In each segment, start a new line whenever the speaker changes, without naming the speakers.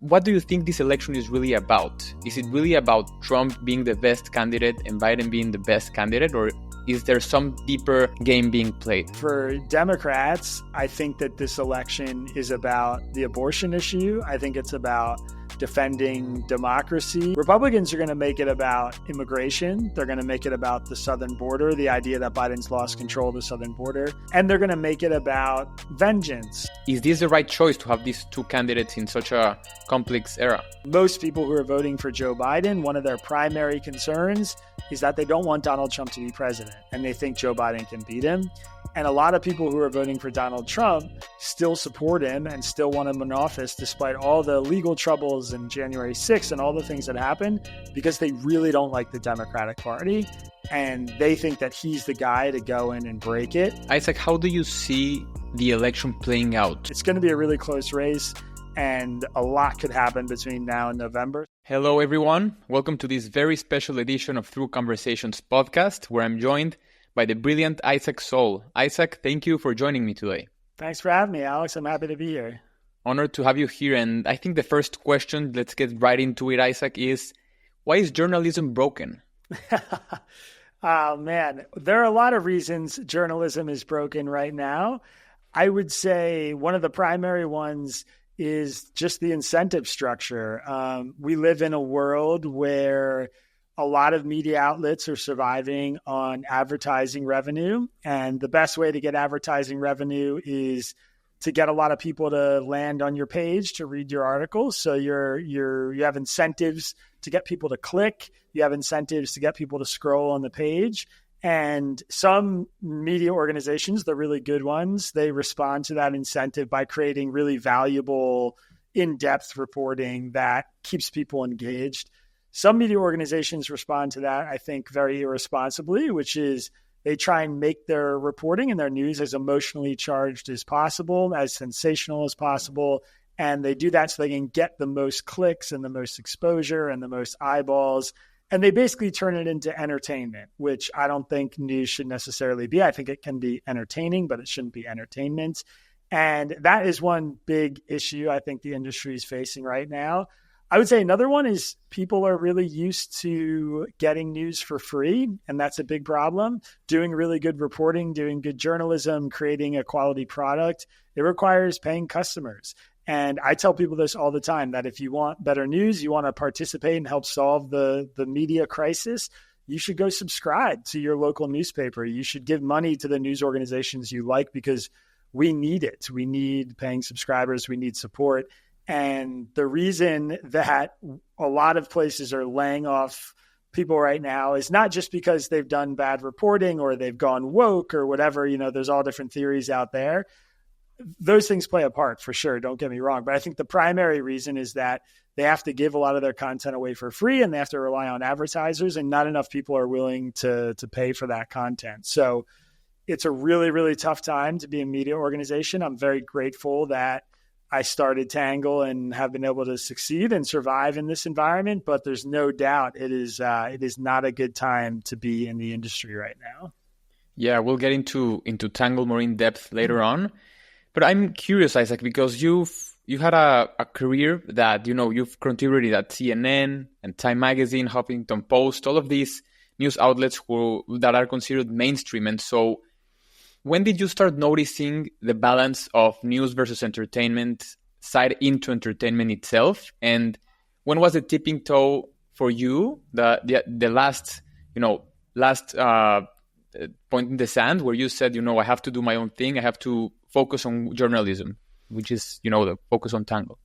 what do you think this election is really about? Is it really about Trump being the best candidate and Biden being the best candidate, or is there some deeper game being played?
For Democrats, I think that this election is about the abortion issue. I think it's about defending democracy. Republicans are going to make it about immigration. They're going to make it about the southern border, the idea that Biden's lost control of the southern border, and they're going to make it about vengeance.
Is this the right choice to have these two candidates in such a complex era?
Most people who are voting for Joe Biden, one of their primary concerns is that they don't want Donald Trump to be president, and they think Joe Biden can beat him. And a lot of people who are voting for Donald Trump still support him and still want him in office despite all the legal troubles in January 6th and all the things that happened, because they really don't like the Democratic Party. And they think that he's the guy to go in and break it.
Isaac, how do you see the election playing out?
It's going to be a really close race, and a lot could happen between now and November.
Hello, everyone. Welcome to this very special edition of Through Conversations podcast, where I'm joined by the brilliant Isaac Saul. Isaac, thank you for joining me today.
Thanks for having me, Alex. I'm happy to be here.
Honored to have you here. And I think the first question, let's get right into it, Isaac, is why is journalism broken?
Oh, man. There are a lot of reasons journalism is broken right now. I would say one of the primary ones is just the incentive structure. We live in a world where a lot of media outlets are surviving on advertising revenue. And the best way to get advertising revenue is to get a lot of people to land on your page to read your articles. So you have incentives to get people to click. You have incentives to get people to scroll on the page. And some media organizations, the really good ones, they respond to that incentive by creating really valuable, in-depth reporting that keeps people engaged. Some media organizations respond to that, I think, very irresponsibly, which is they try and make their reporting and their news as emotionally charged as possible, as sensational as possible. And they do that so they can get the most clicks and the most exposure and the most eyeballs. And they basically turn it into entertainment, which I don't think news should necessarily be. I think it can be entertaining, but it shouldn't be entertainment. And that is one big issue I think the industry is facing right now. I would say another one is people are really used to getting news for free, and that's a big problem. Doing really good reporting, doing good journalism, creating a quality product, it requires paying customers. And I tell people this all the time, that if you want better news, you want to participate and help solve the media crisis, you should go subscribe to your local newspaper. You should give money to the news organizations you like, because we need it. We need paying subscribers. We need support. And the reason that a lot of places are laying off people right now is not just because they've done bad reporting or they've gone woke or whatever. You know, there's all different theories out there. Those things play a part for sure. Don't get me wrong. But I think the primary reason is that they have to give a lot of their content away for free, and they have to rely on advertisers, and not enough people are willing to pay for that content. So it's a really, really tough time to be a media organization. I'm very grateful that I started Tangle and have been able to succeed and survive in this environment, but there's no doubt it is not a good time to be in the industry right now.
Yeah, we'll get into Tangle more in depth later on. But I'm curious, Isaac, because you had a career that, you've contributed at CNN and Time Magazine, Huffington Post, all of these news outlets that are considered mainstream. And so when did you start noticing the balance of news versus entertainment side into entertainment itself? And when was the tipping toe for you, the last point in the sand where you said, I have to do my own thing. I have to focus on journalism, which is, the focus on Tangle.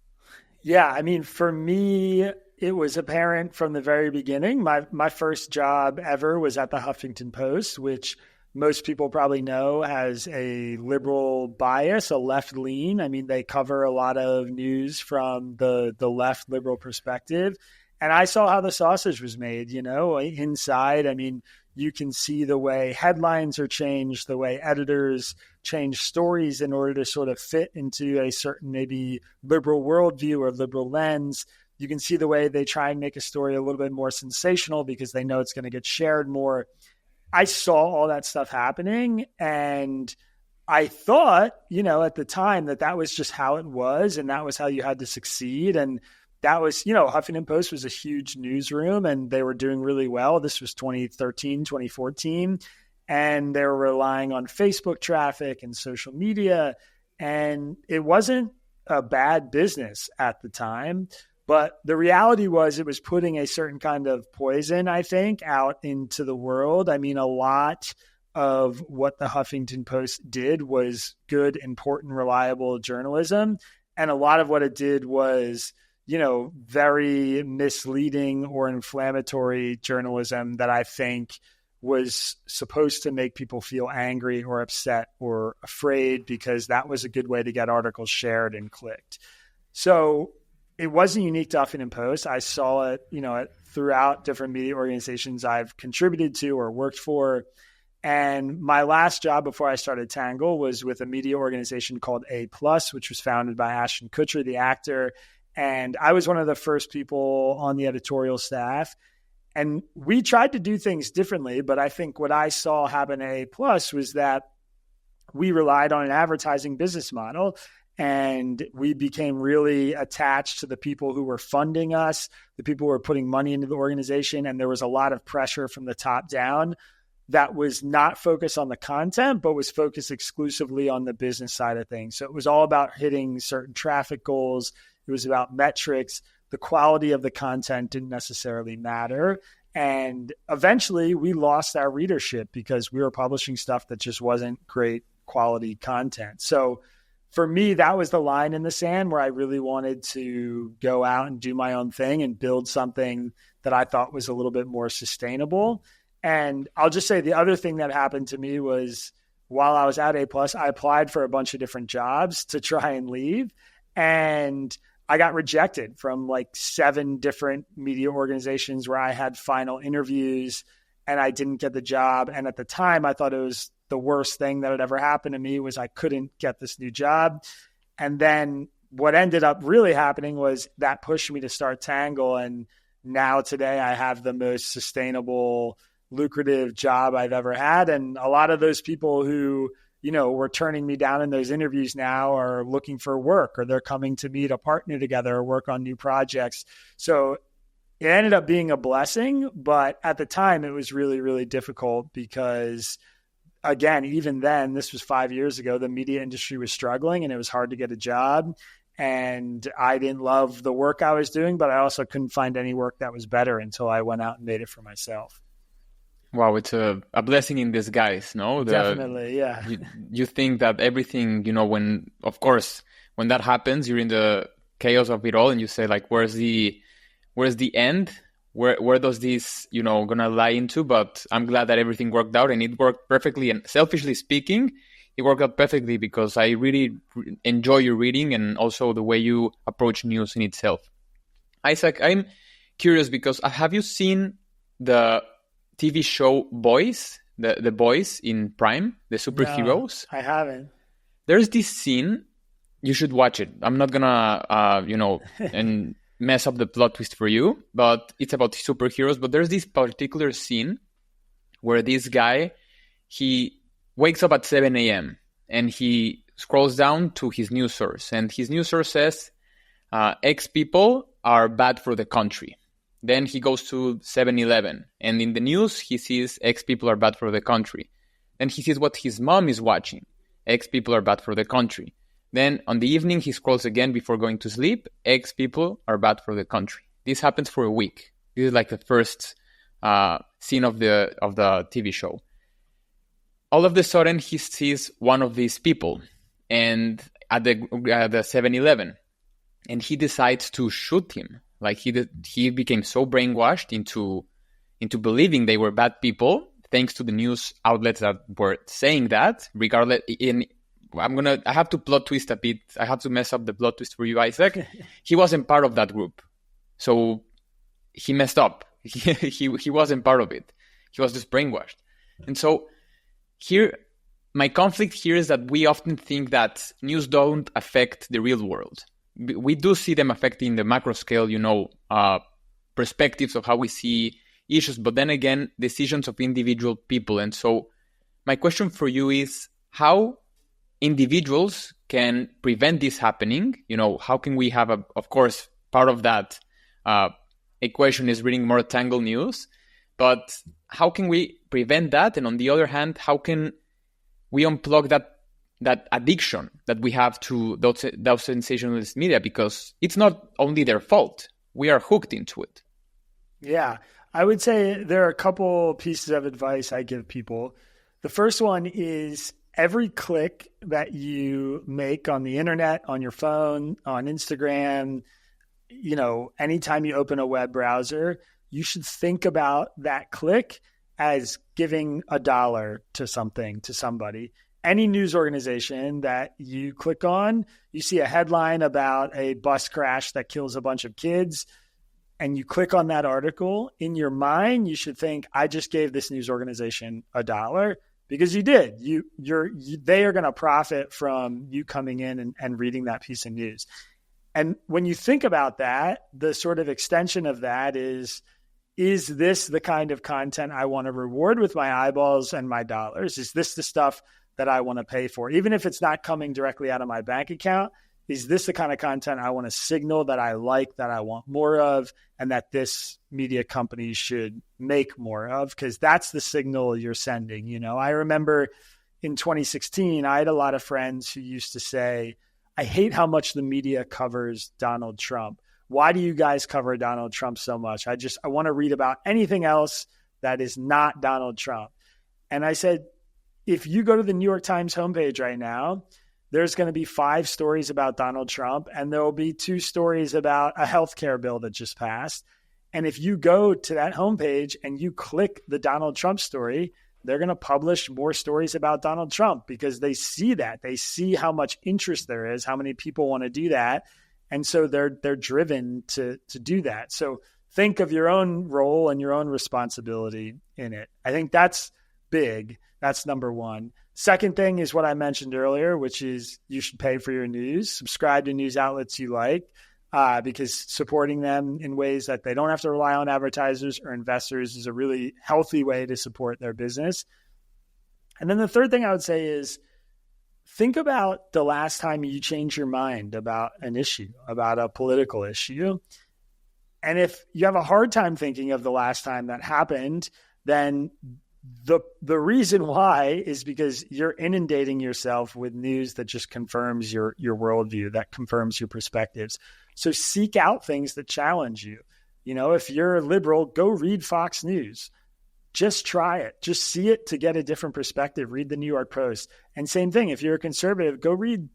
Yeah, I mean, for me, it was apparent from the very beginning. My first job ever was at the Huffington Post, which most people probably know has a liberal bias, a left lean. I mean, they cover a lot of news from the left liberal perspective. And I saw how the sausage was made, inside. I mean, you can see the way headlines are changed, the way editors change stories in order to sort of fit into a certain maybe liberal worldview or liberal lens. You can see the way they try and make a story a little bit more sensational because they know it's going to get shared more. I saw all that stuff happening, and I thought, at the time that was just how it was, and that was how you had to succeed. And that was, Huffington Post was a huge newsroom and they were doing really well. This was 2013, 2014. And they were relying on Facebook traffic and social media. And it wasn't a bad business at the time. But the reality was it was putting a certain kind of poison, I think, out into the world. I mean, a lot of what the Huffington Post did was good, important, reliable journalism. And a lot of what it did was, very misleading or inflammatory journalism that I think was supposed to make people feel angry or upset or afraid, because that was a good way to get articles shared and clicked. So it wasn't unique to Huffington Post. I saw it, throughout different media organizations I've contributed to or worked for. And my last job before I started Tangle was with a media organization called A+, which was founded by Ashton Kutcher, the actor. And I was one of the first people on the editorial staff. And we tried to do things differently, but I think what I saw happen at A+ was that we relied on an advertising business model, and we became really attached to the people who were funding us, the people who were putting money into the organization. And there was a lot of pressure from the top down that was not focused on the content, but was focused exclusively on the business side of things. So it was all about hitting certain traffic goals. It was about metrics. The quality of the content didn't necessarily matter. And eventually we lost our readership because we were publishing stuff that just wasn't great quality content. So for me, that was the line in the sand where I really wanted to go out and do my own thing and build something that I thought was a little bit more sustainable. And I'll just say the other thing that happened to me was while I was at A+, I applied for a bunch of different jobs to try and leave. And I got rejected from like 7 different media organizations where I had final interviews and I didn't get the job. And at the time, I thought it was the worst thing that had ever happened to me was I couldn't get this new job. And then what ended up really happening was that pushed me to start Tangle. And now today I have the most sustainable, lucrative job I've ever had. And a lot of those people who, were turning me down in those interviews now are looking for work, or they're coming to me to partner together or work on new projects. So it ended up being a blessing, but at the time it was really, really difficult because, again, even then, this was 5 years ago, the media industry was struggling and it was hard to get a job. And I didn't love the work I was doing, but I also couldn't find any work that was better until I went out and made it for myself.
Wow, it's a blessing in disguise, no?
Definitely, yeah.
You think that everything, when that happens, you're in the chaos of it all, and you say, like, where's the end? Where does this, gonna lie into? But I'm glad that everything worked out, and it worked perfectly. And selfishly speaking, it worked out perfectly because I really enjoy your reading and also the way you approach news in itself. Isaac, I'm curious because have you seen the TV show Boys, the Boys in Prime, the superheroes?
No, I haven't.
There's this scene, you should watch it. I'm not gonna, and mess up the plot twist for you, but it's about superheroes. But there's this particular scene where this guy, he wakes up at 7 a.m. and he scrolls down to his news source, and his news source says, X people are bad for the country. Then he goes to 7-Eleven, and in the news, he sees X people are bad for the country. Then he sees what his mom is watching. X people are bad for the country. Then on the evening, he scrolls again before going to sleep. X people are bad for the country. This happens for a week. This is like the first scene of the TV show. All of a sudden, he sees one of these people and at the 7-Eleven, and he decides to shoot him. Like he became so brainwashed into believing they were bad people, thanks to the news outlets that were saying that. Regardless, I have to plot twist a bit. I have to mess up the plot twist for you, Isaac. He wasn't part of that group, so he messed up. He wasn't part of it. He was just brainwashed, and so here, my conflict here is that we often think that news don't affect the real world. We do see them affecting the macro scale, perspectives of how we see issues, but then again, decisions of individual people. And so my question for you is how individuals can prevent this happening. How can we have, of course, part of that equation is reading more Tangle news. But how can we prevent that? And on the other hand, how can we unplug that addiction that we have to those sensationalist media? Because it's not only their fault. We are hooked into it.
Yeah, I would say there are a couple pieces of advice I give people. The first one is every click that you make on the internet, on your phone, on Instagram, anytime you open a web browser, you should think about that click as giving $1 to something, to somebody. Any news organization that you click on, you see a headline about a bus crash that kills a bunch of kids, and you click on that article. In your mind, you should think, I just gave this news organization $1, because you did. They are going to profit from you coming in and reading that piece of news. And when you think about that, the sort of extension of that is this the kind of content I want to reward with my eyeballs and my dollars? Is this the stuff that I want to pay for? Even if it's not coming directly out of my bank account, is this the kind of content I want to signal that I like, that I want more of, and that this media company should make more of? Because that's the signal you're sending. I remember in 2016, I had a lot of friends who used to say, I hate how much the media covers Donald Trump. Why do you guys cover Donald Trump so much? I want to read about anything else that is not Donald Trump. And I said, if you go to the New York Times homepage right now, there's going to be 5 stories about Donald Trump, and there will be 2 stories about a healthcare bill that just passed. And if you go to that homepage and you click the Donald Trump story, they're going to publish more stories about Donald Trump, because they see that. They see how much interest there is, how many people want to do that. And so they're driven to do that. So think of your own role and your own responsibility in it. I think that's big. That's number one. Second thing is what I mentioned earlier, which is you should pay for your news, subscribe to news outlets you like, because supporting them in ways that they don't have to rely on advertisers or investors is a really healthy way to support their business. And then the third thing I would say is think about the last time you changed your mind about an issue, about a political issue. And if you have a hard time thinking of the last time that happened, then the reason why is because you're inundating yourself with news that just confirms your worldview, that confirms your perspectives. So seek out things that challenge you. If you're a liberal, go read Fox News. Just try it. Just see it to get a different perspective. Read the New York Post. And same thing, if you're a conservative, go read,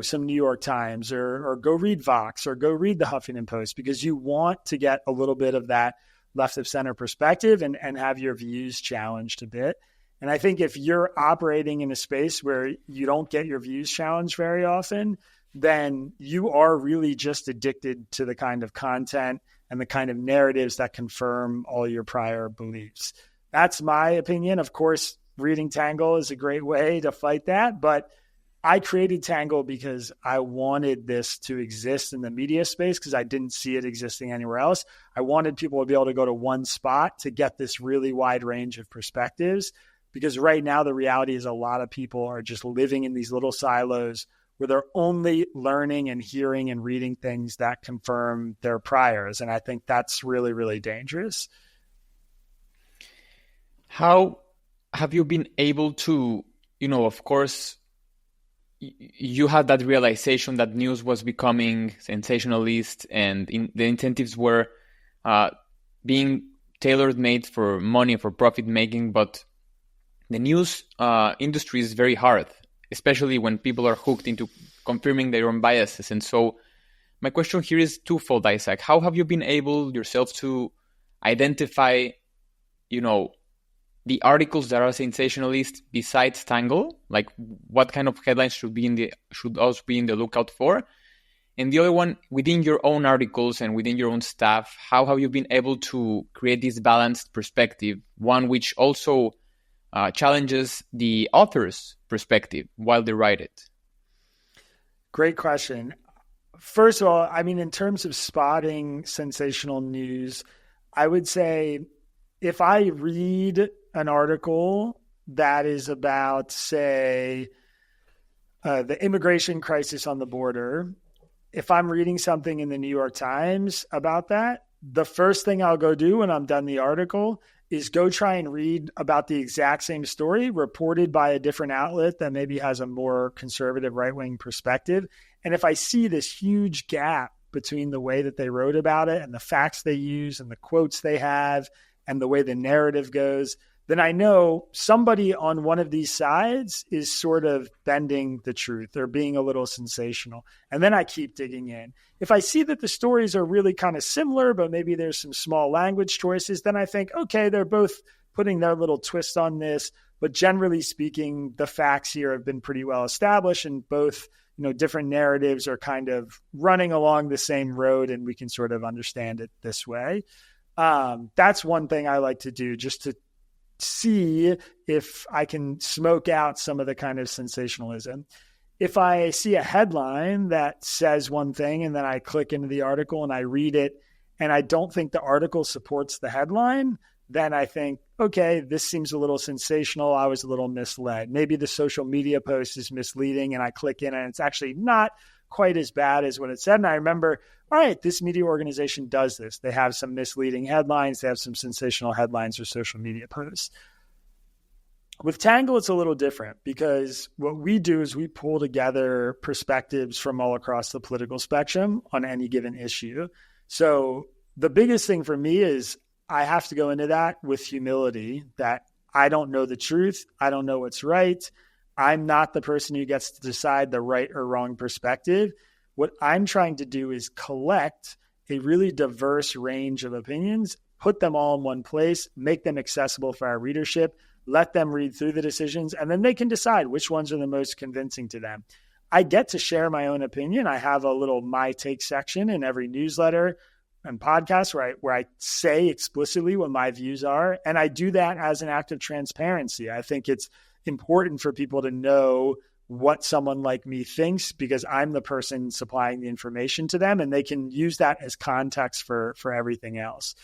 some New York Times or go read Vox or go read the Huffington Post, because you want to get a little bit of that left of center perspective and have your views challenged a bit. And I think if you're operating in a space where you don't get your views challenged very often, then you are really just addicted to the kind of content and the kind of narratives that confirm all your prior beliefs. That's my opinion. Of course, reading Tangle is a great way to fight that, but I created Tangle because I wanted this to exist in the media space, because I didn't see it existing anywhere else. I wanted people to be able to go to one spot to get this really wide range of perspectives, because right now the reality is a lot of people are just living in these little silos where they're only learning and hearing and reading things that confirm their priors. And I think that's really, really dangerous.
How have you been able to, of course, you had that realization that news was becoming sensationalist and the incentives were being tailor-made for money, for profit making, but the news industry is very hard, especially when people are hooked into confirming their own biases. And so my question here is twofold, Isaac. How have you been able yourself to identify, the articles that are sensationalist besides Tangle? Like, what kind of headlines should us be in the lookout for? And the other one, within your own articles and within your own staff, how have you been able to create this balanced perspective, one which also challenges the author's perspective while they write it?
Great question. First of all, in terms of spotting sensational news, I would say if I read an article that is about, say, the immigration crisis on the border, if I'm reading something in the New York Times about that, the first thing I'll go do when I'm done the article is go try and read about the exact same story reported by a different outlet that maybe has a more conservative right-wing perspective. And if I see this huge gap between the way that they wrote about it and the facts they use and the quotes they have and the way the narrative goes, then I know somebody on one of these sides is sort of bending the truth or being a little sensational. And then I keep digging in. If I see that the stories are really kind of similar, but maybe there's some small language choices, then I think, okay, they're both putting their little twist on this. But generally speaking, the facts here have been pretty well established, and both, different narratives are kind of running along the same road, and we can sort of understand it this way. That's one thing I like to do, just to see if I can smoke out some of the kind of sensationalism. If I see a headline that says one thing and then I click into the article and I read it and I don't think the article supports the headline, then I think, okay, this seems a little sensational. I was a little misled. Maybe the social media post is misleading, and I click in and it's actually not quite as bad as what it said. And I remember, all right, this media organization does this. They have some misleading headlines. They have some sensational headlines or social media posts. With Tangle, it's a little different because what we do is we pull together perspectives from all across the political spectrum on any given issue. So the biggest thing for me is I have to go into that with humility, that I don't know the truth. I don't know what's right. I'm not the person who gets to decide the right or wrong perspective. What I'm trying to do is collect a really diverse range of opinions, put them all in one place, make them accessible for our readership, let them read through the decisions, and then they can decide which ones are the most convincing to them. I get to share my own opinion. I have a little My Take section in every newsletter and podcast where I say explicitly what my views are. And I do that as an act of transparency. I think it's important for people to know what someone like me thinks because I'm the person supplying the information to them, and they can use that as context for everything else.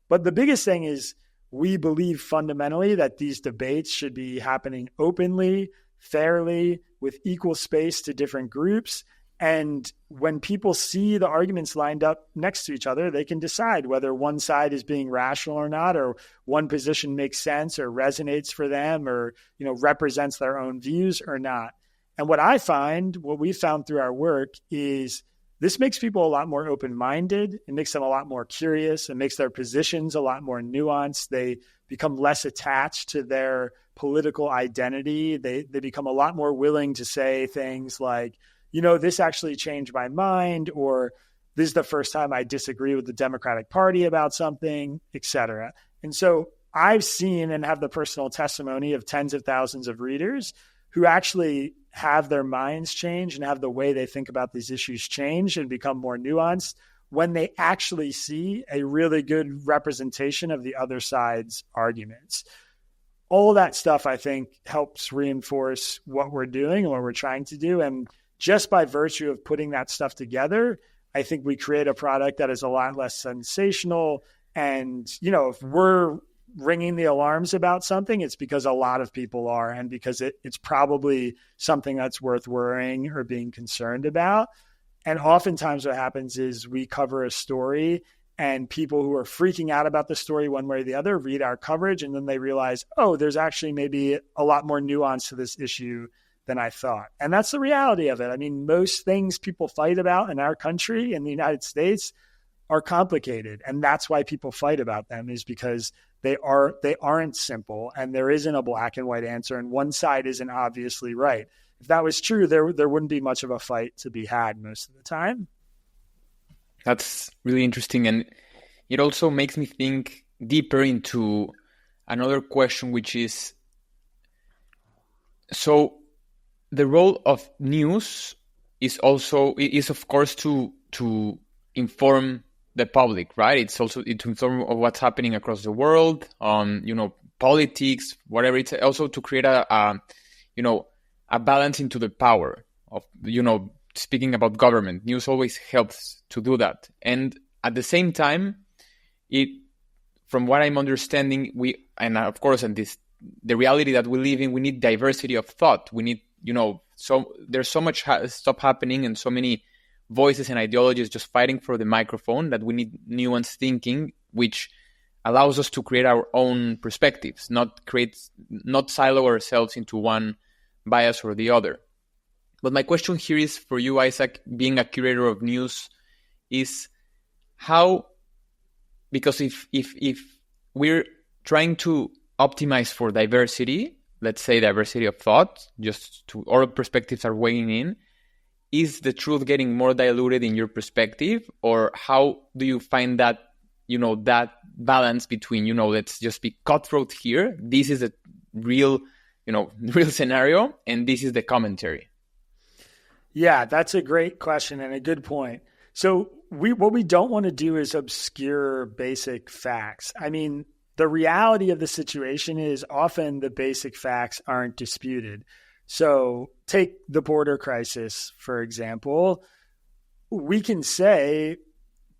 But the biggest thing is we believe fundamentally that these debates should be happening openly, fairly, with equal space to different groups. And when people see the arguments lined up next to each other, they can decide whether one side is being rational or not, or one position makes sense or resonates for them, or, represents their own views or not. And what we found through our work is this makes people a lot more open-minded. It makes them a lot more curious. It makes their positions a lot more nuanced. They become less attached to their political identity. They become a lot more willing to say things like, this actually changed my mind, or this is the first time I disagree with the Democratic Party about something, et cetera. And so I've seen and have the personal testimony of tens of thousands of readers who actually have their minds change and have the way they think about these issues change and become more nuanced when they actually see a really good representation of the other side's arguments. All that stuff, I think, helps reinforce what we're doing and what we're trying to do. And just by virtue of putting that stuff together, I think we create a product that is a lot less sensational. And, if we're ringing the alarms about something, it's because a lot of people are, and because it's probably something that's worth worrying or being concerned about. And oftentimes what happens is we cover a story and people who are freaking out about the story one way or the other read our coverage, and then they realize, oh, there's actually maybe a lot more nuance to this issue than I thought. And that's the reality of it. I mean, most things people fight about in our country, in the United States, are complicated. And that's why people fight about them, is because they aren't simple, and there isn't a black and white answer, and one side isn't obviously right. If that was true, there wouldn't be much of a fight to be had most of the time.
That's really interesting. And it also makes me think deeper into another question, which is, so the role of news is of course to inform the public, right? It's also to inform of what's happening across the world, politics, whatever. It's also to create a balance into the power of, speaking about government. News always helps to do that. And at the same time, from what I'm understanding, the reality that we live in, we need diversity of thought. We need, so there's so much stuff happening and so many voices and ideologies just fighting for the microphone, that we need nuanced thinking, which allows us to create our own perspectives, not silo ourselves into one bias or the other. But my question here is for you, Isaac, being a curator of news, is how, because if we're trying to optimize for diversity, let's say diversity of thought, just to all perspectives are weighing in, is the truth getting more diluted in your perspective? Or how do you find that, that balance between, let's just be cutthroat here, this is a real scenario, and this is the commentary?
Yeah, that's a great question and a good point. So what we don't want to do is obscure basic facts. I mean, the reality of the situation is often the basic facts aren't disputed. So take the border crisis, for example. We can say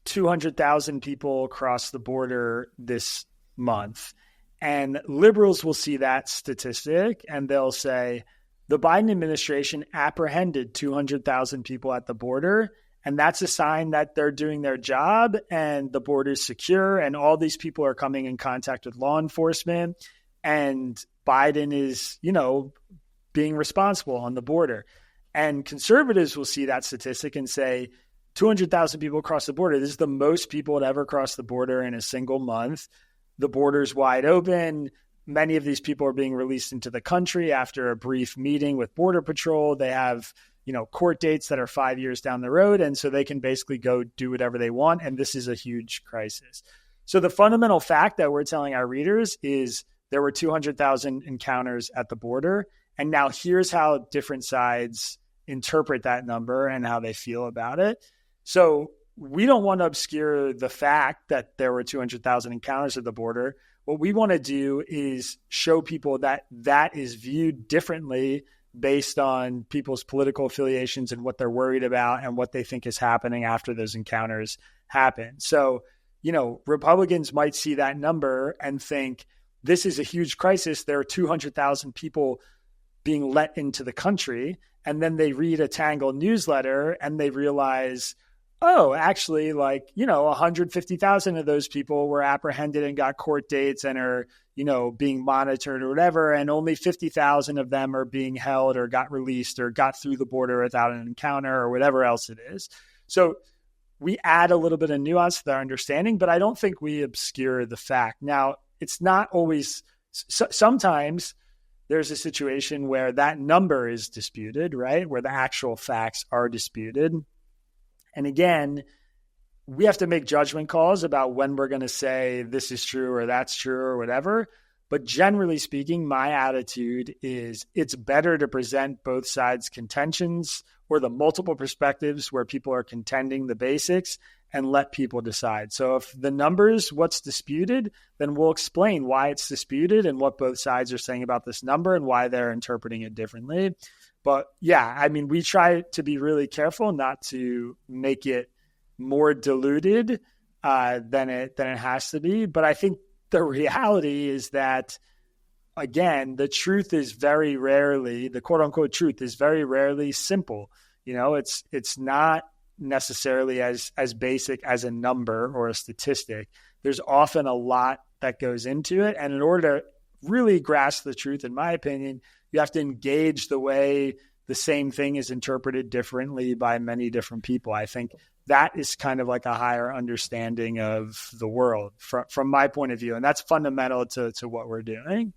200,000 people crossed the border this month, and liberals will see that statistic and they'll say the Biden administration apprehended 200,000 people at the border, and that's a sign that they're doing their job and the border is secure and all these people are coming in contact with law enforcement and Biden is, being responsible on the border. And conservatives will see that statistic and say 200,000 people across the border. This is the most people to ever cross the border in a single month. The border's wide open. Many of these people are being released into the country after a brief meeting with Border Patrol. They have, court dates that are 5 years down the road. And so they can basically go do whatever they want. And this is a huge crisis. So the fundamental fact that we're telling our readers is there were 200,000 encounters at the border. And now here's how different sides interpret that number and how they feel about it. So we don't want to obscure the fact that there were 200,000 encounters at the border. What we want to do is show people that that is viewed differently based on people's political affiliations and what they're worried about and what they think is happening after those encounters happen. So, Republicans might see that number and think this is a huge crisis. There are 200,000 people being let into the country. And then they read a Tangle newsletter and they realize, oh, actually, 150,000 of those people were apprehended and got court dates and are, being monitored or whatever. And only 50,000 of them are being held or got released or got through the border without an encounter or whatever else it is. So we add a little bit of nuance to their understanding, but I don't think we obscure the fact. Now, it's not always, sometimes there's a situation where that number is disputed, right? Where the actual facts are disputed. And again, we have to make judgment calls about when we're going to say this is true or that's true or whatever. But generally speaking, my attitude is it's better to present both sides' contentions or the multiple perspectives where people are contending the basics and let people decide. So if the numbers, what's disputed, then we'll explain why it's disputed and what both sides are saying about this number and why they're interpreting it differently. But yeah, we try to be really careful not to make it more diluted than it has to be. But I think the reality is that, again, the truth is very rarely, the quote unquote truth is very rarely simple. It's not necessarily as basic as a number or a statistic. There's often a lot that goes into it. And in order to really grasp the truth, in my opinion, you have to engage the way the same thing is interpreted differently by many different people. I think that is kind of like a higher understanding of the world from my point of view. And that's fundamental to what we're doing.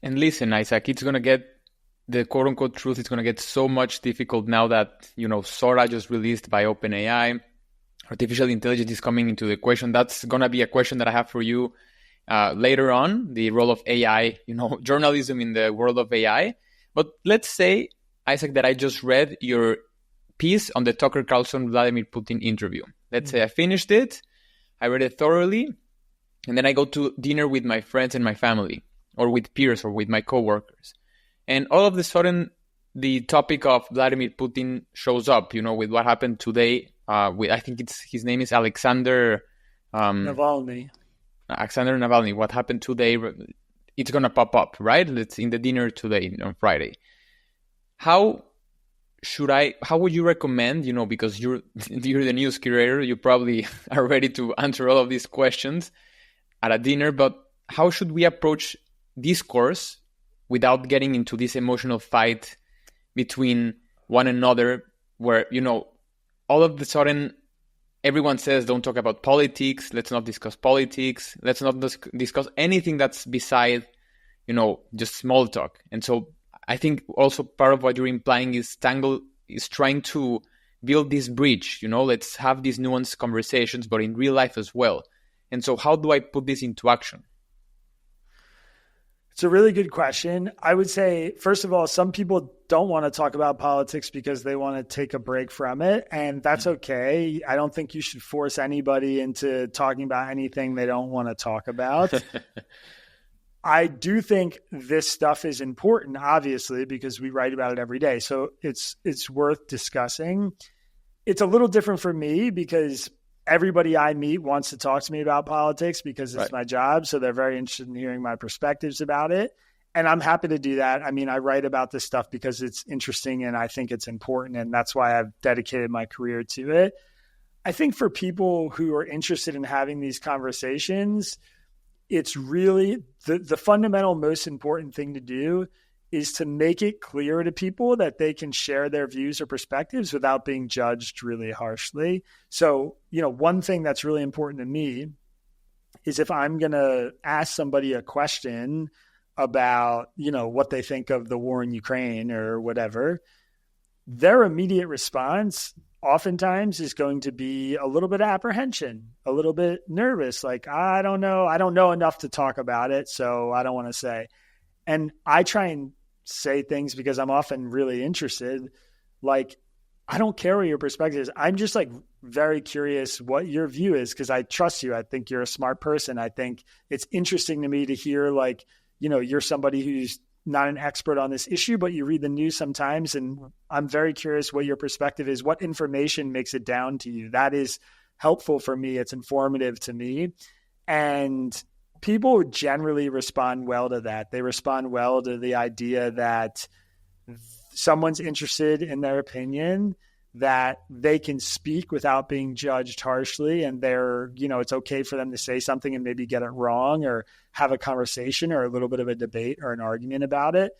And listen, Isaac, it's going to get, the quote unquote truth is going to get so much difficult now that, Sora just released by OpenAI. Artificial intelligence is coming into the equation. That's going to be a question that I have for you later on, the role of AI, journalism in the world of AI. But let's say, Isaac, that I just read your piece on the Tucker Carlson Vladimir Putin interview. Let's say I finished it, I read it thoroughly, and then I go to dinner with my friends and my family, or with peers, or with my coworkers. And all of a sudden, the topic of Vladimir Putin shows up, with what happened today. I think his name is Alexander
Navalny.
Alexander Navalny. What happened today? It's gonna pop up, right? It's in the dinner today on Friday. How how would you recommend, because you're the news curator, you probably are ready to answer all of these questions at a dinner, but how should we approach discourse without getting into this emotional fight between one another where, all of a sudden everyone says, don't talk about politics, let's not discuss politics, let's not discuss anything that's beside, just small talk. And so I think also part of what you're implying is Tangle is trying to build this bridge, let's have these nuanced conversations, but in real life as well. And so how do I put this into action?
It's a really good question. I would say, first of all, some people don't want to talk about politics because they want to take a break from it. And that's okay. I don't think you should force anybody into talking about anything they don't want to talk about. I do think this stuff is important, obviously, because we write about it every day. So it's worth discussing. It's a little different for me because everybody I meet wants to talk to me about politics because it's my job. So they're very interested in hearing my perspectives about it. And I'm happy to do that. I mean, I write about this stuff because it's interesting and I think it's important. And that's why I've dedicated my career to it. I think for people who are interested in having these conversations, it's really the fundamental most important thing to do is to make it clear to people that they can share their views or perspectives without being judged really harshly. So, one thing that's really important to me is if I'm going to ask somebody a question about, what they think of the war in Ukraine or whatever, their immediate response oftentimes is going to be a little bit of apprehension, a little bit nervous, like, I don't know enough to talk about it, so I don't want to say. And I try and say things because I'm often really interested. Like, I don't care what your perspective is. I'm just very curious what your view is because I trust you. I think you're a smart person. I think it's interesting to me to hear you're somebody who's not an expert on this issue, but you read the news sometimes. And I'm very curious what your perspective is. What information makes it down to you? That is helpful for me. It's informative to me. And people generally respond well to that. They respond well to the idea that someone's interested in their opinion, that they can speak without being judged harshly. And it's okay for them to say something and maybe get it wrong or have a conversation or a little bit of a debate or an argument about it.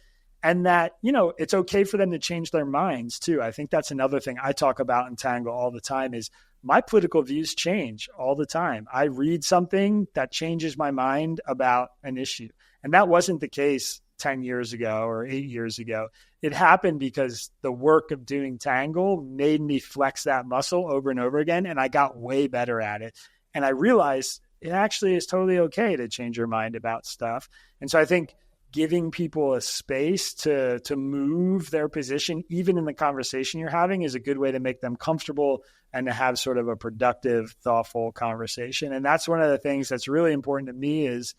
And that, it's okay for them to change their minds too. I think that's another thing I talk about in Tangle all the time is my political views change all the time. I read something that changes my mind about an issue. And that wasn't the case 10 years ago or 8 years ago. It happened because the work of doing Tangle made me flex that muscle over and over again. And I got way better at it. And I realized it actually is totally okay to change your mind about stuff. And so I think giving people a space to move their position, even in the conversation you're having, is a good way to make them comfortable and to have sort of a productive, thoughtful conversation. And that's one of the things that's really important to me is,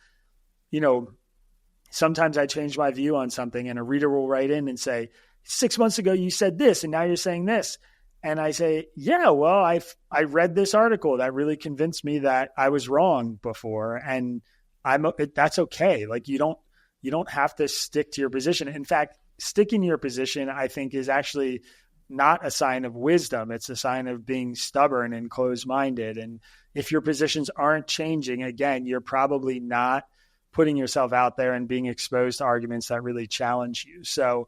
sometimes I change my view on something and a reader will write in and say, 6 months ago, you said this and now you're saying this. And I say, yeah, well, I read this article that really convinced me that I was wrong before. And that's okay. You don't have to stick to your position. In fact, sticking to your position, I think, is actually not a sign of wisdom. It's a sign of being stubborn and closed-minded. And if your positions aren't changing, again, you're probably not putting yourself out there and being exposed to arguments that really challenge you. So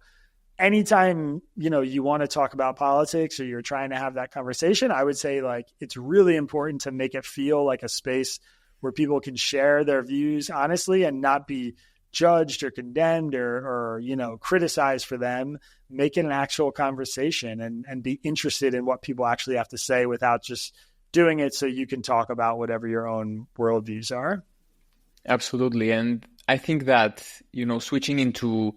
anytime, you want to talk about politics or you're trying to have that conversation, I would say it's really important to make it feel like a space where people can share their views honestly and not be judged or condemned or criticized for them. Make it an actual conversation and be interested in what people actually have to say without just doing it so you can talk about whatever your own worldviews are.
Absolutely. And I think that, switching into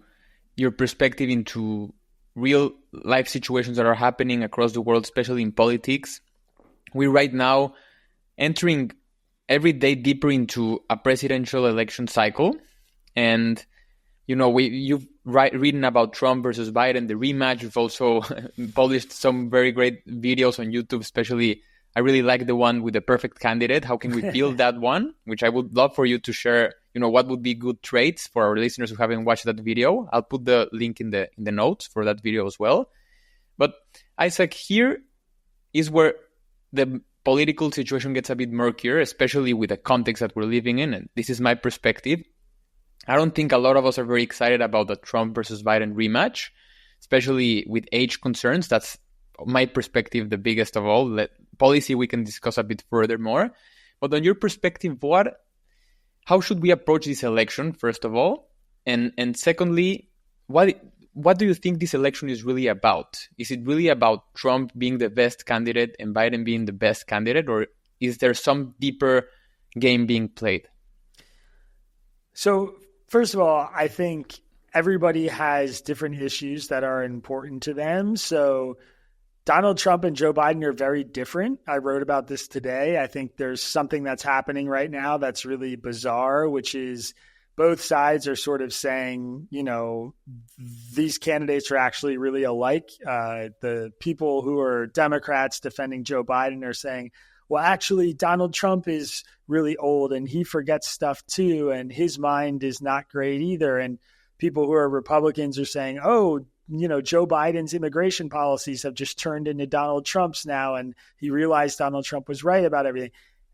your perspective into real life situations that are happening across the world, especially in politics, we're right now entering every day deeper into a presidential election cycle. And, you've written about Trump versus Biden, the rematch. We've also published some very great videos on YouTube, especially I really like the one with the perfect candidate. How can we build that one? Which I would love for you to share, what would be good traits for our listeners who haven't watched that video. I'll put the link in the notes for that video as well. But Isaac, here is where the political situation gets a bit murkier, especially with the context that we're living in. And this is my perspective. I don't think a lot of us are very excited about the Trump versus Biden rematch, especially with age concerns. That's my perspective, the biggest of all. Policy we can discuss a bit further more. But on your perspective, how should we approach this election, first of all? And secondly, what do you think this election is really about? Is it really about Trump being the best candidate and Biden being the best candidate, or is there some deeper game being played?
So, first of all, I think everybody has different issues that are important to them. So, Donald Trump and Joe Biden are very different. I wrote about this today. I think there's something that's happening right now that's really bizarre, which is both sides are sort of saying, these candidates are actually really alike. The people who are Democrats defending Joe Biden are saying, well, actually, Donald Trump is really old and he forgets stuff too, and his mind is not great either. And people who are Republicans are saying, oh, Joe Biden's immigration policies have just turned into Donald Trump's now, and he realized Donald Trump was right about everything.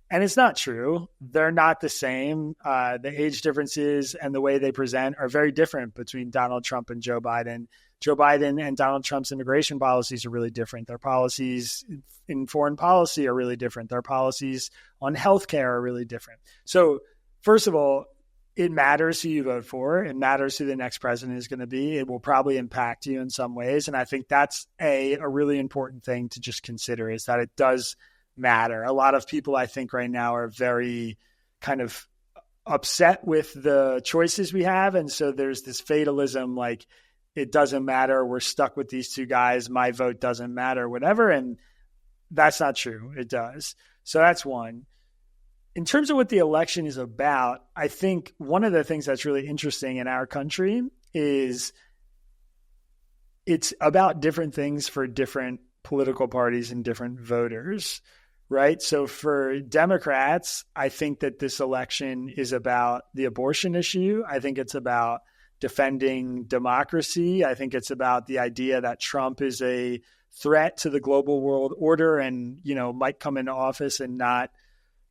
And it's not true. They're not the same. The age differences and the way they present are very different between Donald Trump and Joe Biden. Joe Biden and Donald Trump's immigration policies are really different. Their policies in foreign policy are really different. Their policies on healthcare are really different. So first of all, it matters who you vote for. It matters who the next president is going to be. It will probably impact you in some ways. And I think that's a really important thing to just consider, is that it does matter. A lot of people, I think, right now are very kind of upset with the choices we have. And so there's this fatalism, like, it doesn't matter. We're stuck with these two guys. My vote doesn't matter, whatever. And that's not true. It does. So that's one. In terms of what the election is about, I think one of the things that's really interesting in our country is it's about different things for different political parties and different voters, right? So for Democrats, I think that this election is about the abortion issue. I think it's about defending democracy. I think it's about the idea that Trump is a threat to the global world order and, might come into office and not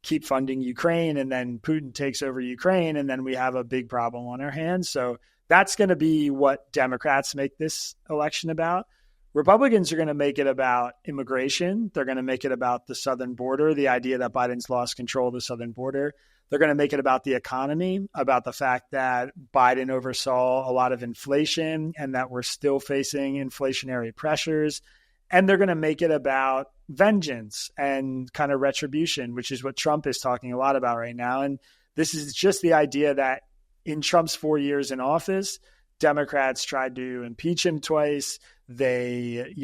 keep funding Ukraine, and then Putin takes over Ukraine, and then we have a big problem on our hands. So that's going to be what Democrats make this election about. Republicans are going to make it about immigration. They're going to make it about the southern border, the idea that Biden's lost control of the southern border. They're going to make it about the economy, about the fact that Biden oversaw a lot of inflation and that we're still facing inflationary pressures. And they're going to make it about vengeance and kind of retribution, which is what Trump is talking a lot about right now. And this is just the idea that in Trump's 4 years in office, Democrats tried to impeach him twice. They,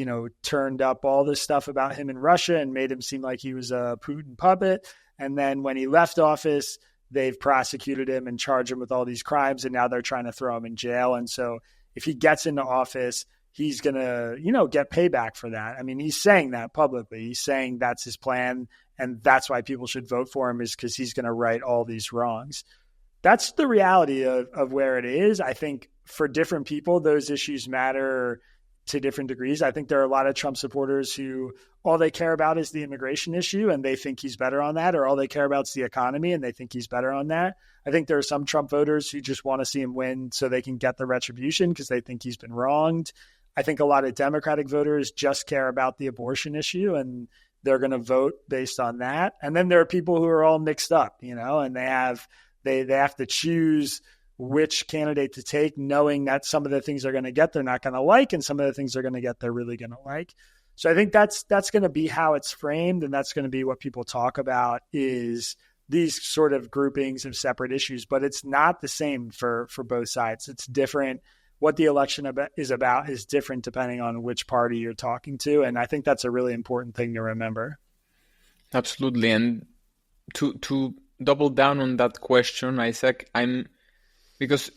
turned up all this stuff about him in Russia and made him seem like he was a Putin puppet. And then when he left office, they've prosecuted him and charged him with all these crimes. And now they're trying to throw him in jail. And so if he gets into office, he's going to, get payback for that. I mean, he's saying that publicly. He's saying that's his plan. And that's why people should vote for him, is because he's going to right all these wrongs. That's the reality of where it is. I think for different people, those issues matter to different degrees. I think there are a lot of Trump supporters who all they care about is the immigration issue and they think he's better on that, or all they care about is the economy and they think he's better on that. I think there are some Trump voters who just want to see him win so they can get the retribution because they think he's been wronged. I think a lot of Democratic voters just care about the abortion issue and they're going to vote based on that. And then there are people who are all mixed up, and they have to choose which candidate to take, knowing that some of the things they're going to get, they're not going to like, and some of the things they're going to get, they're really going to like. So I think that's going to be how it's framed. And that's going to be what people talk about, is these sort of groupings of separate issues, but it's not the same for both sides. It's different. What the election is about is different depending on which party you're talking to. And I think that's a really important thing to remember.
Absolutely. And to double down on that question, Isaac, because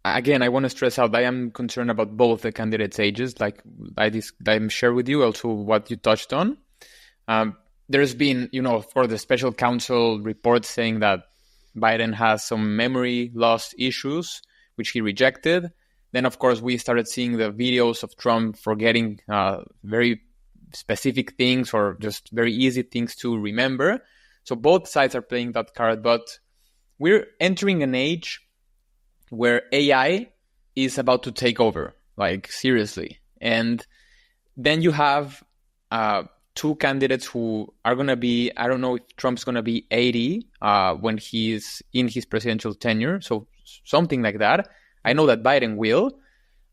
again, I want to stress out, I am concerned about both the candidates' ages, like I share with you, also what you touched on. There's been, for the special counsel report saying that Biden has some memory loss issues, which he rejected. Then, of course, we started seeing the videos of Trump forgetting very specific things or just very easy things to remember. So both sides are playing that card, but we're entering an age where AI is about to take over, like seriously. And then you have two candidates who are going to be, I don't know if Trump's going to be 80 when he's in his presidential tenure. So something like that. I know that Biden will.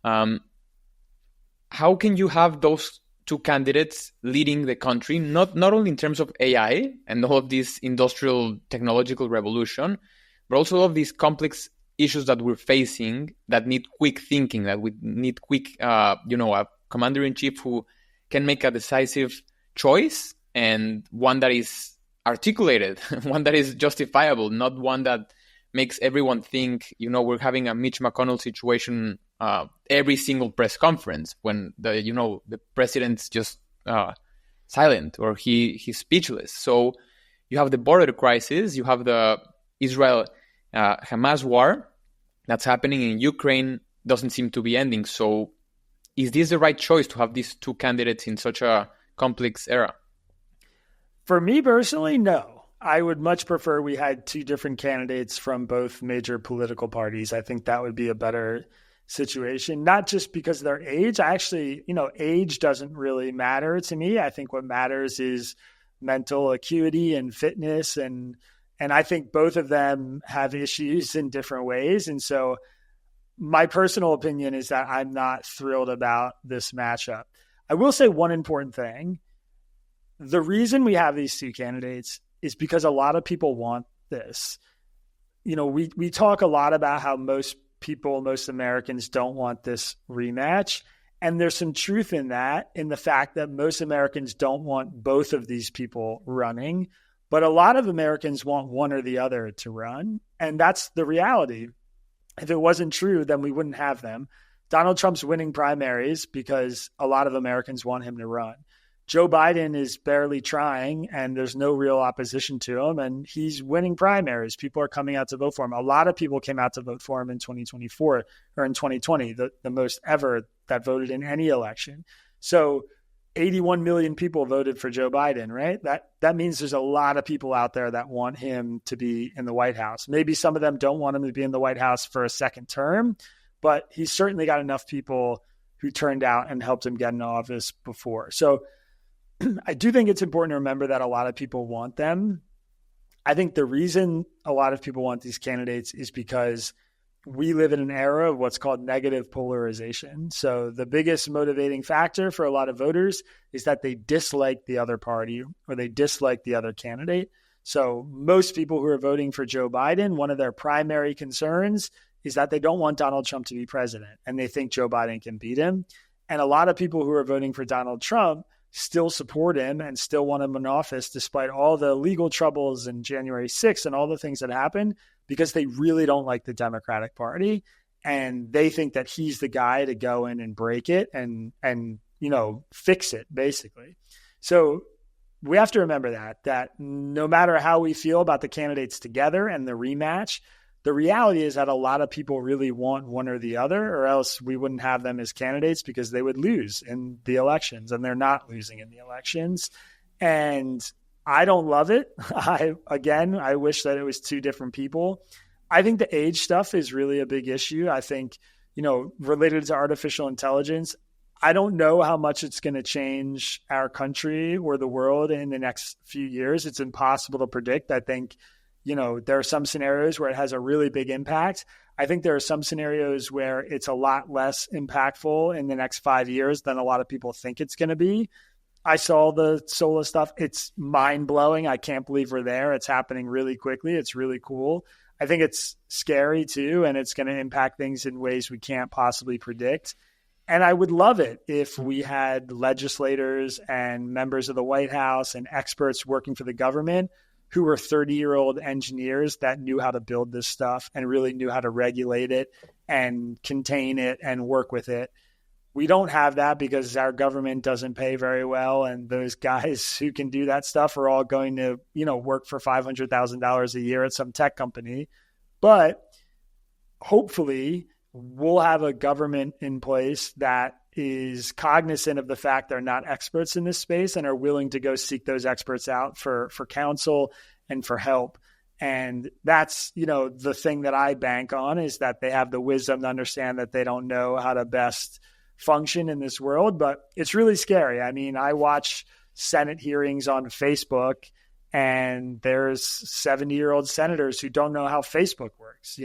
How can you have those two candidates leading the country, not only in terms of AI and all of this industrial technological revolution, but also all of these complex issues that we're facing that need quick thinking, that we need quick, a commander-in-chief who can make a decisive choice and one that is articulated, one that is justifiable, not one that makes everyone think, we're having a Mitch McConnell situation every single press conference when the president's just silent or he's speechless. So you have the border crisis, you have the Israel Hamas war that's happening in Ukraine, doesn't seem to be ending. So is this the right choice to have these two candidates in such a complex era?
For me personally, no. I would much prefer we had two different candidates from both major political parties. I think that would be a better situation, not just because of their age. Actually, age doesn't really matter to me. I think what matters is mental acuity and fitness. And I think both of them have issues in different ways. And so my personal opinion is that I'm not thrilled about this matchup. I will say one important thing. The reason we have these two candidates is because a lot of people want this. We talk a lot about how most Americans don't want this rematch. And there's some truth in that, in the fact that most Americans don't want both of these people running, but a lot of Americans want one or the other to run. And that's the reality. If it wasn't true, then we wouldn't have them. Donald Trump's winning primaries because a lot of Americans want him to run. Joe Biden is barely trying and there's no real opposition to him, and he's winning primaries. People are coming out to vote for him. A lot of people came out to vote for him in 2024 or in 2020, the most ever that voted in any election. So 81 million people voted for Joe Biden, right? That means there's a lot of people out there that want him to be in the White House. Maybe some of them don't want him to be in the White House for a second term, but he's certainly got enough people who turned out and helped him get in office before. So I do think it's important to remember that a lot of people want them. I think the reason a lot of people want these candidates is because we live in an era of what's called negative polarization. So the biggest motivating factor for a lot of voters is that they dislike the other party or they dislike the other candidate. So most people who are voting for Joe Biden, one of their primary concerns is that they don't want Donald Trump to be president and they think Joe Biden can beat him. And a lot of people who are voting for Donald Trump still support him and still want him in office despite all the legal troubles in January 6th and all the things that happened, because they really don't like the Democratic Party and they think that he's the guy to go in and break it and fix it, basically. So we have to remember that no matter how we feel about the candidates together and the rematch, the reality is that a lot of people really want one or the other, or else we wouldn't have them as candidates because they would lose in the elections, and they're not losing in the elections. And I don't love it. I wish that it was two different people. I think the age stuff is really a big issue. I think, related to artificial intelligence, I don't know how much it's going to change our country or the world in the next few years. It's impossible to predict. I think there are some scenarios where it has a really big impact. I think there are some scenarios where it's a lot less impactful in the next 5 years than a lot of people think it's going to be. I saw the Sola stuff. It's mind-blowing. I can't believe we're there. It's happening really quickly. It's really cool. I think it's scary too, and it's going to impact things in ways we can't possibly predict. And I would love it if we had legislators and members of the White House and experts working for the government who were 30-year-old engineers that knew how to build this stuff and really knew how to regulate it and contain it and work with it. We don't have that because our government doesn't pay very well. And those guys who can do that stuff are all going to, work for $500,000 a year at some tech company. But hopefully we'll have a government in place that is cognizant of the fact they're not experts in this space and are willing to go seek those experts out for counsel and for help. And that's, the thing that I bank on is that they have the wisdom to understand that they don't know how to best function in this world. But it's really scary. I mean, I watch Senate hearings on Facebook, and there's 70-year-old senators who don't know how Facebook works,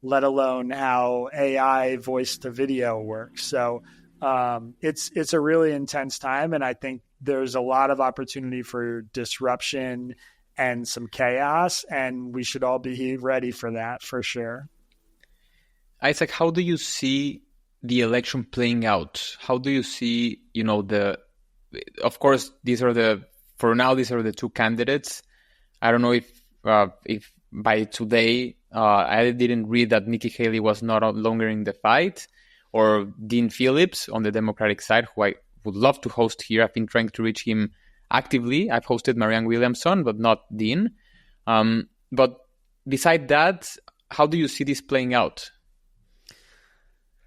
let alone how AI voice to video works. So it's a really intense time. And I think there's a lot of opportunity for disruption and some chaos, and we should all be ready for that for sure.
Isaac, how do you see the election playing out? How do you see, of course, these are the two candidates. I don't know if by today, I didn't read that Nikki Haley was not longer in the fight, or Dean Phillips on the Democratic side, who I would love to host here. I've been trying to reach him actively. I've hosted Marianne Williamson, but not Dean. But beside that, how do you see this playing out?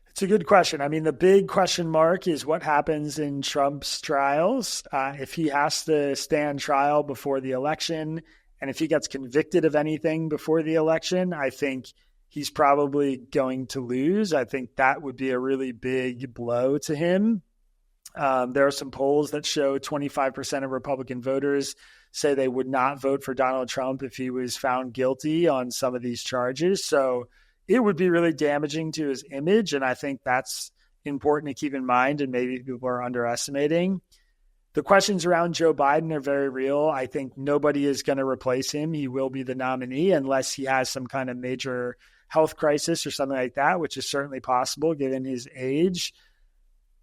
It's a good question. I mean, the big question mark is what happens in Trump's trials. If he has to stand trial before the election, and if he gets convicted of anything before the election, I think he's probably going to lose. I think that would be a really big blow to him. There are some polls that show 25% of Republican voters say they would not vote for Donald Trump if he was found guilty on some of these charges. So it would be really damaging to his image. And I think that's important to keep in mind, and maybe people are underestimating. The questions around Joe Biden are very real. I think nobody is going to replace him. He will be the nominee unless he has some kind of major health crisis or something like that, which is certainly possible given his age.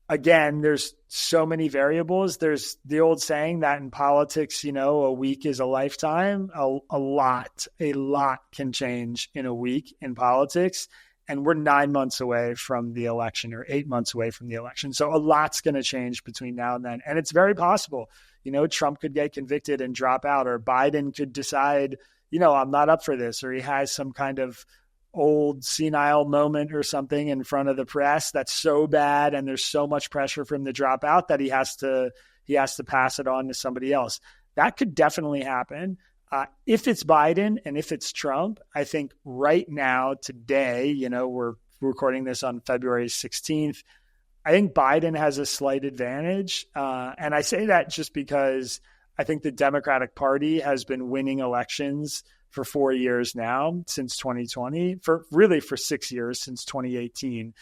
Again, there's so many variables. There's the old saying that in politics, a week is a lifetime. A lot can change in a week in politics. And we're 9 months away from the election, or 8 months away from the election. So a lot's going to change between now and then. And it's very possible, Trump could get convicted and drop out, or Biden could decide, I'm not up for this, or he has some kind of old senile moment or something in front of the press that's so bad and there's so much pressure for him to drop out that he has to pass it on to somebody else. That could definitely happen. If it's Biden and if it's Trump, I think right now, today, we're recording this on February 16th. I think Biden has a slight advantage. And I say that just because I think the Democratic Party has been winning elections for 4 years now, since 2020, for 6 years, since 2018.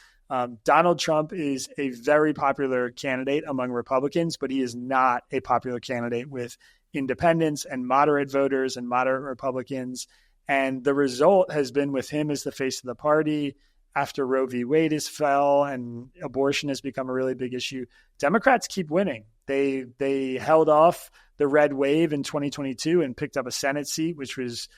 Donald Trump is a very popular candidate among Republicans, but he is not a popular candidate with independents and moderate voters and moderate Republicans. And the result has been with him as the face of the party. After Roe v. Wade fell and abortion has become a really big issue, Democrats keep winning. They held off the red wave in 2022 and picked up a Senate seat, which was,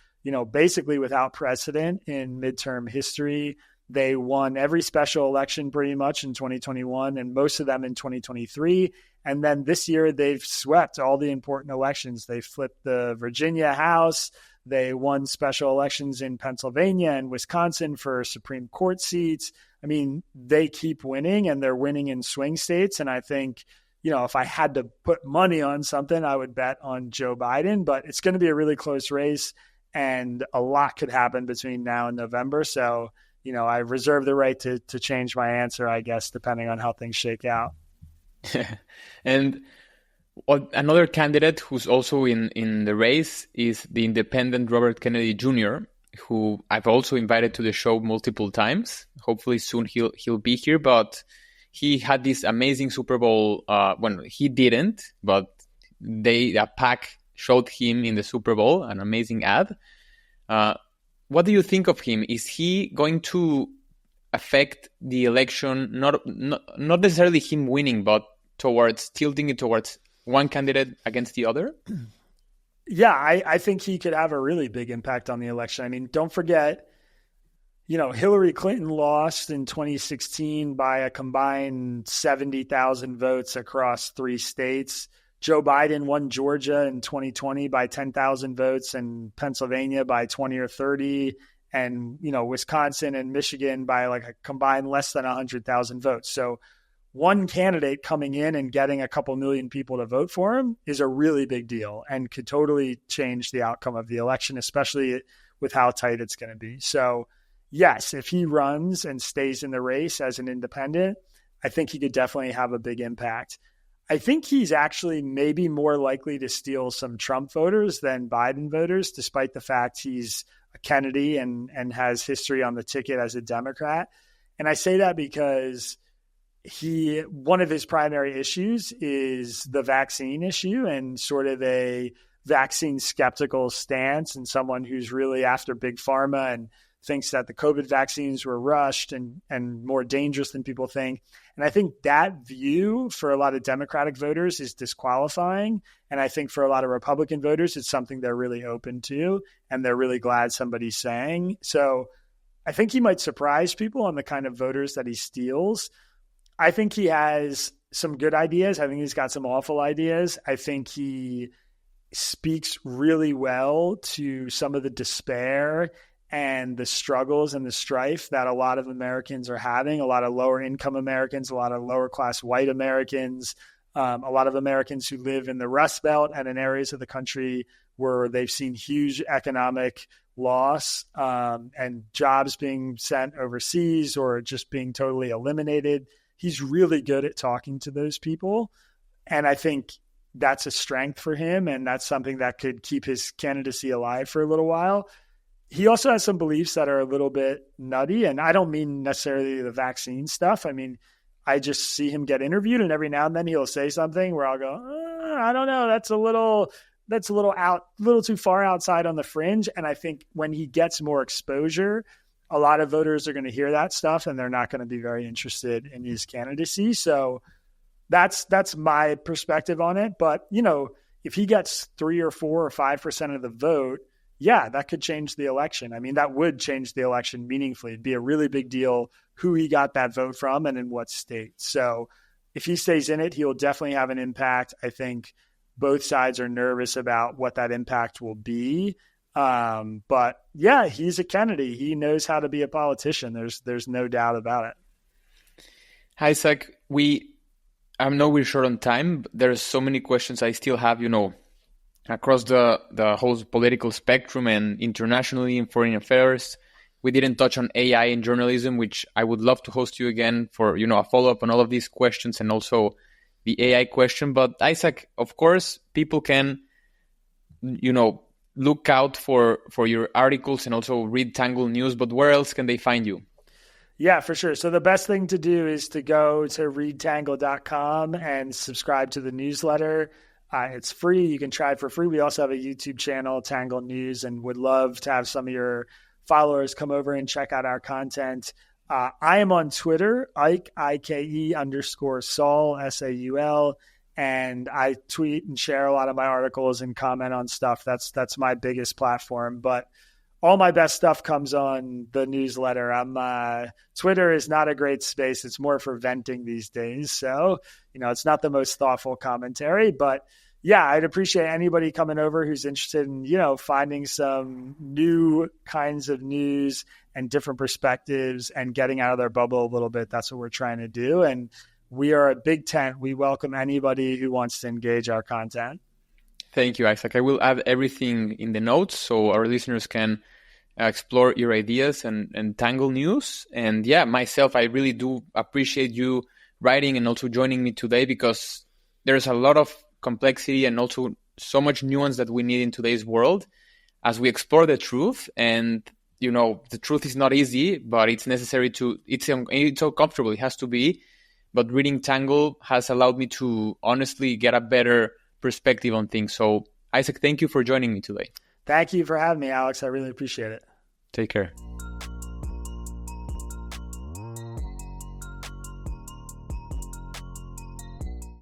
basically without precedent in midterm history. They won every special election pretty much in 2021 and most of them in 2023. And then this year they've swept all the important elections. They flipped the Virginia House. They won special elections in Pennsylvania and Wisconsin for Supreme Court seats. I mean, they keep winning, and they're winning in swing states. And I think, if I had to put money on something, I would bet on Joe Biden, but it's going to be a really close race and a lot could happen between now and November. So, I reserve the right to change my answer, I guess, depending on how things shake out.
And another candidate who's also in the race is the independent Robert Kennedy Jr., who I've also invited to the show multiple times. Hopefully soon he'll be here, but he had this amazing Super Bowl. When he didn't, but a PAC showed him in the Super Bowl, an amazing ad. What do you think of him? Is he going to affect the election? Not necessarily him winning, but tilting it towards one candidate against the other?
Yeah, I think he could have a really big impact on the election. I mean, don't forget, Hillary Clinton lost in 2016 by a combined 70,000 votes across 3 states. Joe Biden won Georgia in 2020 by 10,000 votes and Pennsylvania by 20 or 30. and Wisconsin and Michigan by like a combined less than 100,000 votes. So one candidate coming in and getting a couple million people to vote for him is a really big deal and could totally change the outcome of the election, especially with how tight it's going to be. So yes, if he runs and stays in the race as an independent, I think he could definitely have a big impact. I think he's actually maybe more likely to steal some Trump voters than Biden voters, despite the fact he's a Kennedy and has history on the ticket as a Democrat. And I say that because one of his primary issues is the vaccine issue and sort of a vaccine skeptical stance, and someone who's really after big pharma and thinks that the COVID vaccines were rushed and more dangerous than people think. And I think that view for a lot of Democratic voters is disqualifying. And I think for a lot of Republican voters, it's something they're really open to and they're really glad somebody's saying. So I think he might surprise people on the kind of voters that he steals. I think he has some good ideas. I think he's got some awful ideas. I think he speaks really well to some of the despair and the struggles and the strife that a lot of Americans are having, a lot of lower income Americans, a lot of lower class white Americans, a lot of Americans who live in the Rust Belt and in areas of the country where they've seen huge economic loss and jobs being sent overseas or just being totally eliminated. He's really good at talking to those people. And I think that's a strength for him. And that's something that could keep his candidacy alive for a little while. He also has some beliefs that are a little bit nutty. And I don't mean necessarily the vaccine stuff. I mean, I just see him get interviewed and every now and then he'll say something where I'll go, I don't know. That's a little too far outside on the fringe. And I think when he gets more exposure, a lot of voters are going to hear that stuff and they're not going to be very interested in his candidacy. So that's my perspective on it. But, if he gets 3 or 4 or 5% of the vote, yeah, that could change the election. I mean, that would change the election meaningfully. It'd be a really big deal who he got that vote from and in what state. So if he stays in it, he'll definitely have an impact. I think both sides are nervous about what that impact will be. But yeah, he's a Kennedy. He knows how to be a politician. There's no doubt about it.
Isaac, I know we're short on time, but there's so many questions I still have, across the whole political spectrum and internationally in foreign affairs. We didn't touch on AI in journalism, which I would love to host you again for, a follow-up on all of these questions and also the AI question. But Isaac, of course, people can, look out for your articles and also read Tangle News, but where else can they find you?
Yeah, for sure. So the best thing to do is to go to readtangle.com and subscribe to the newsletter. It's free. You can try it for free. We also have a YouTube channel, Tangle News, and would love to have some of your followers come over and check out our content. I am on Twitter, Ike, IKE _Saul, SAUL. And I tweet and share a lot of my articles and comment on stuff. That's my biggest platform. But all my best stuff comes on the newsletter. Twitter is not a great space. It's more for venting these days. So, it's not the most thoughtful commentary. But yeah, I'd appreciate anybody coming over who's interested in, finding some new kinds of news and different perspectives and getting out of their bubble a little bit. That's what we're trying to do. And we are a big tent. We welcome anybody who wants to engage our content.
Thank you, Isaac. I will add everything in the notes so our listeners can explore your ideas and Tangle News. And yeah, myself, I really do appreciate you writing and also joining me today because there's a lot of complexity and also so much nuance that we need in today's world as we explore the truth. And, the truth is not easy, but it's necessary it's uncomfortable. It has to be. But reading Tangle has allowed me to honestly get a better perspective on things. So, Isaac, thank you for joining me today.
Thank you for having me, Alex. I really appreciate it.
Take care.